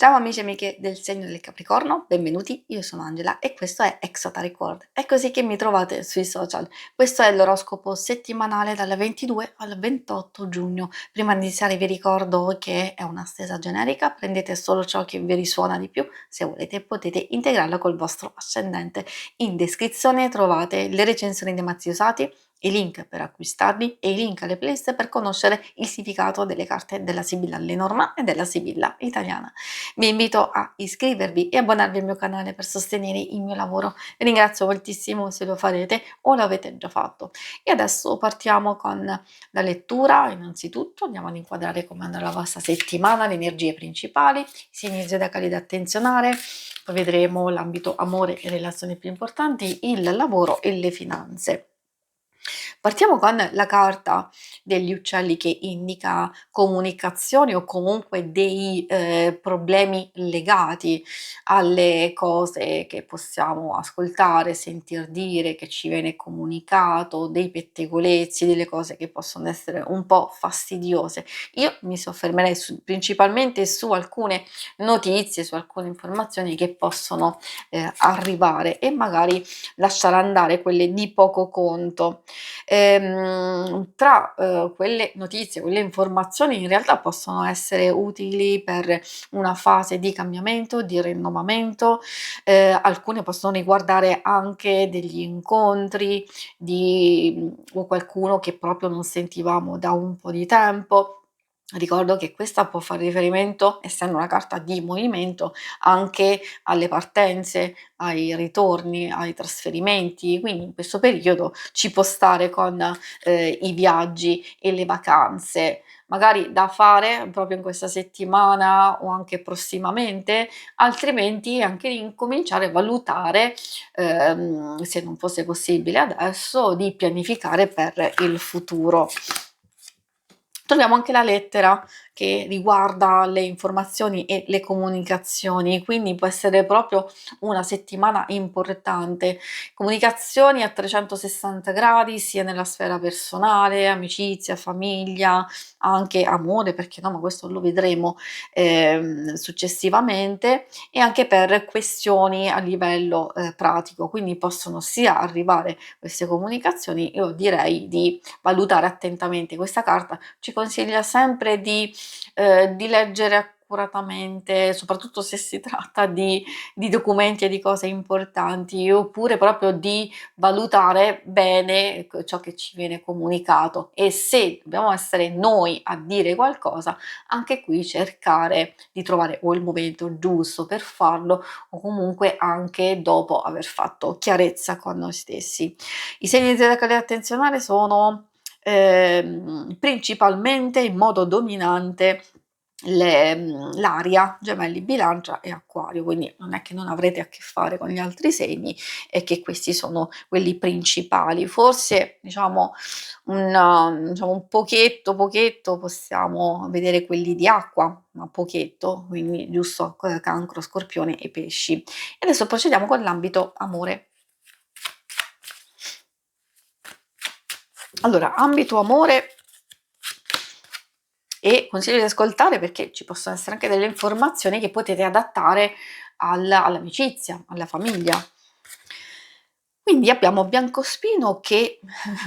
Ciao amici e amiche del segno del Capricorno, benvenuti, io sono Angela e questo è Exota Record. È così che mi trovate sui social. Questo è l'oroscopo settimanale dal 22 al 28 giugno. Prima di iniziare vi ricordo che è una stesa generica, prendete solo ciò che vi risuona di più, se volete potete integrarla col vostro ascendente. In descrizione trovate le recensioni dei mazzi usati, i link per acquistarli e i link alle playlist per conoscere il significato delle carte della Sibilla Lenormand e della Sibilla italiana. Vi invito a iscrivervi e abbonarvi al mio canale per sostenere il mio lavoro. Vi ringrazio moltissimo se lo farete o l'avete già fatto. E adesso partiamo con la lettura. Innanzitutto andiamo ad inquadrare come andrà la vostra settimana, le energie principali, i segni zodiacali da attenzionare, poi vedremo l'ambito amore e relazioni più importanti, il lavoro e le finanze. Partiamo con la carta degli uccelli che indica comunicazioni o comunque dei problemi legati alle cose che possiamo ascoltare, sentir dire, che ci viene comunicato, dei pettegolezzi, delle cose che possono essere un po' fastidiose. Io mi soffermerei principalmente su alcune notizie, su alcune informazioni che possono arrivare e magari lasciare andare quelle di poco conto. Tra quelle notizie, quelle informazioni in realtà possono essere utili per una fase di cambiamento, di rinnovamento, alcune possono riguardare anche degli incontri o qualcuno che proprio non sentivamo da un po' di tempo. Ricordo che questa può fare riferimento, essendo una carta di movimento, anche alle partenze, ai ritorni, ai trasferimenti, quindi in questo periodo ci può stare con i viaggi e le vacanze, magari da fare proprio in questa settimana o anche prossimamente, altrimenti anche di incominciare a valutare, se non fosse possibile adesso, di pianificare per il futuro. Troviamo anche la lettera che riguarda le informazioni e le comunicazioni, quindi può essere proprio una settimana importante. Comunicazioni a 360 gradi, sia nella sfera personale, amicizia, famiglia, anche amore, perché no, ma questo lo vedremo successivamente, e anche per questioni a livello pratico, quindi possono sia arrivare queste comunicazioni, io direi di valutare attentamente questa carta. Ci consiglia sempre di leggere accuratamente, soprattutto se si tratta di documenti e di cose importanti, oppure proprio di valutare bene ciò che ci viene comunicato, e se dobbiamo essere noi a dire qualcosa, anche qui cercare di trovare o il momento giusto per farlo o comunque anche dopo aver fatto chiarezza con noi stessi. I segni zodiacali da attenzionare sono principalmente in modo dominante l'aria, Gemelli, Bilancia e Acquario, quindi non è che non avrete a che fare con gli altri segni, è che questi sono quelli principali. Forse diciamo un pochetto possiamo vedere quelli di acqua, ma pochetto, quindi giusto Cancro, Scorpione e Pesci. E adesso procediamo con l'ambito amore. Allora, ambito amore, e consiglio di ascoltare perché ci possono essere anche delle informazioni che potete adattare all'amicizia, alla famiglia. Quindi abbiamo Biancospino che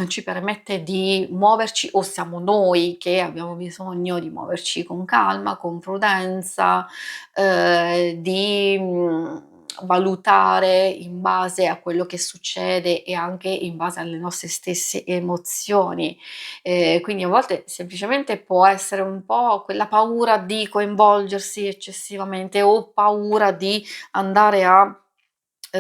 ci permette di muoverci, o siamo noi che abbiamo bisogno di muoverci con calma, con prudenza, di valutare in base a quello che succede e anche in base alle nostre stesse emozioni. Quindi a volte semplicemente può essere un po' quella paura di coinvolgersi eccessivamente o paura di andare a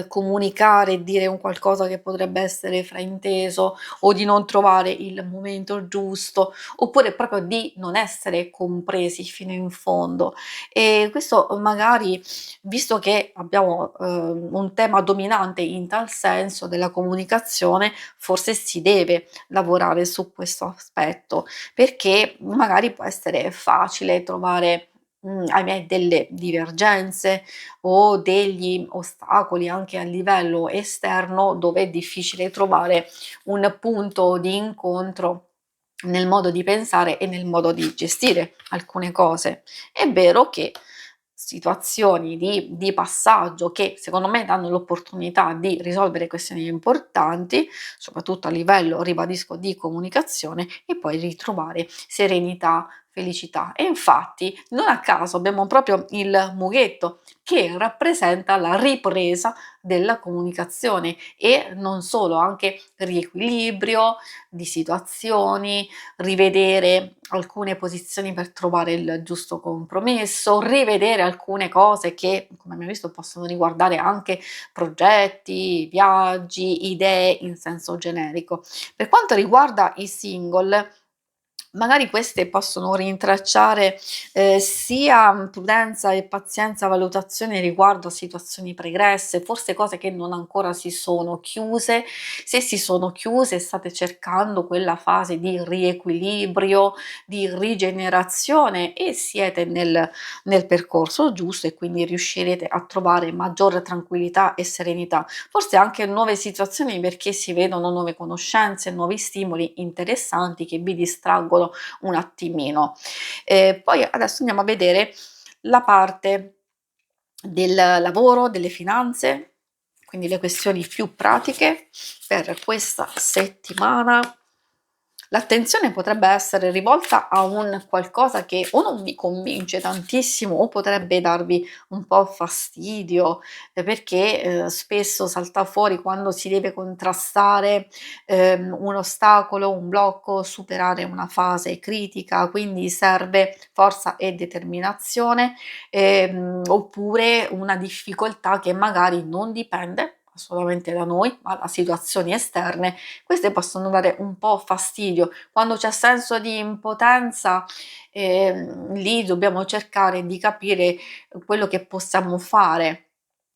comunicare e dire un qualcosa che potrebbe essere frainteso o di non trovare il momento giusto, oppure proprio di non essere compresi fino in fondo. E questo magari, visto che abbiamo un tema dominante in tal senso della comunicazione, forse si deve lavorare su questo aspetto, perché magari può essere facile trovare ahimè delle divergenze o degli ostacoli anche a livello esterno, dove è difficile trovare un punto di incontro nel modo di pensare e nel modo di gestire alcune cose. È vero che situazioni di passaggio che secondo me danno l'opportunità di risolvere questioni importanti, soprattutto a livello, ribadisco, di comunicazione, e poi ritrovare serenità, felicità. E infatti non a caso abbiamo proprio il mughetto che rappresenta la ripresa della comunicazione, e non solo, anche riequilibrio di situazioni, rivedere alcune posizioni per trovare il giusto compromesso, rivedere alcune cose che, come abbiamo visto, possono riguardare anche progetti, viaggi, idee in senso generico. Per quanto riguarda i single, magari queste possono rintracciare, sia prudenza e pazienza, valutazione riguardo a situazioni pregresse, forse cose che non ancora si sono chiuse. Se si sono chiuse, state cercando quella fase di riequilibrio, di rigenerazione, e siete nel percorso giusto, e quindi riuscirete a trovare maggiore tranquillità e serenità. Forse anche nuove situazioni, perché si vedono nuove conoscenze, nuovi stimoli interessanti che vi distraggono un attimino. Poi adesso andiamo a vedere la parte del lavoro, delle finanze, quindi le questioni più pratiche per questa settimana. L'attenzione potrebbe essere rivolta a un qualcosa che o non vi convince tantissimo o potrebbe darvi un po' fastidio, perché spesso salta fuori quando si deve contrastare un ostacolo, un blocco, superare una fase critica, quindi serve forza e determinazione, oppure una difficoltà che magari non dipende assolutamente da noi, ma da situazioni esterne. Queste possono dare un po' fastidio. Quando c'è senso di impotenza, lì dobbiamo cercare di capire quello che possiamo fare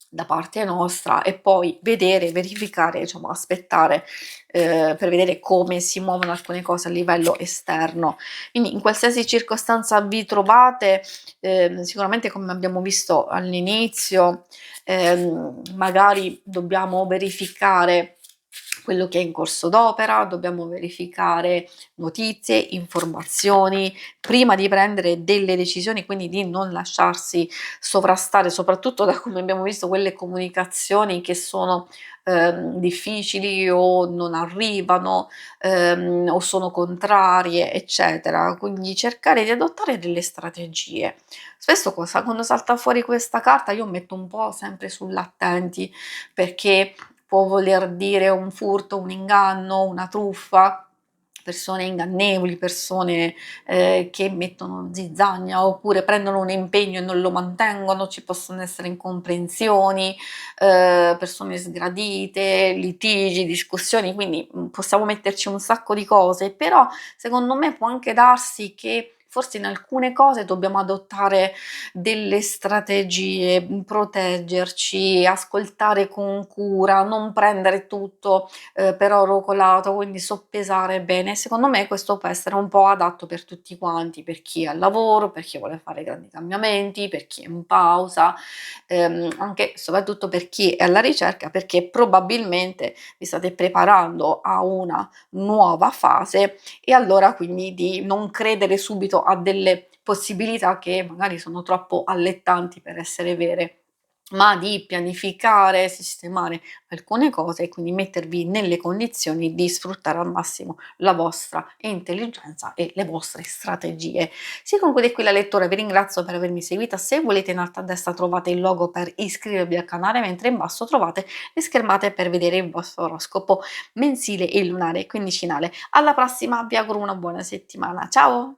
da parte nostra, e poi vedere, verificare, diciamo aspettare, per vedere come si muovono alcune cose a livello esterno. Quindi in qualsiasi circostanza vi trovate, sicuramente, come abbiamo visto all'inizio, magari dobbiamo verificare quello che è in corso d'opera, dobbiamo verificare notizie, informazioni prima di prendere delle decisioni, quindi di non lasciarsi sovrastare, soprattutto da, come abbiamo visto, quelle comunicazioni che sono difficili o non arrivano, o sono contrarie, eccetera. Quindi cercare di adottare delle strategie. Spesso quando salta fuori questa carta io metto un po' sempre sull'attenti, perché può voler dire un furto, un inganno, una truffa, persone ingannevoli, persone che mettono zizzania oppure prendono un impegno e non lo mantengono, ci possono essere incomprensioni, persone sgradite, litigi, discussioni, quindi possiamo metterci un sacco di cose, però secondo me può anche darsi che forse in alcune cose dobbiamo adottare delle strategie, proteggerci, ascoltare con cura, non prendere tutto per oro colato, quindi soppesare bene. Secondo me questo può essere un po' adatto per tutti quanti, per chi è al lavoro, per chi vuole fare grandi cambiamenti, per chi è in pausa, anche e soprattutto per chi è alla ricerca, perché probabilmente vi state preparando a una nuova fase, e allora quindi di non credere subito a delle possibilità che magari sono troppo allettanti per essere vere, ma di pianificare, sistemare alcune cose e quindi mettervi nelle condizioni di sfruttare al massimo la vostra intelligenza e le vostre strategie. Si conclude qui la lettura, vi ringrazio per avermi seguita. Se volete, in alto a destra trovate il logo per iscrivervi al canale, mentre in basso trovate le schermate per vedere il vostro oroscopo mensile e lunare quindicinale. Alla prossima, vi auguro una buona settimana. Ciao!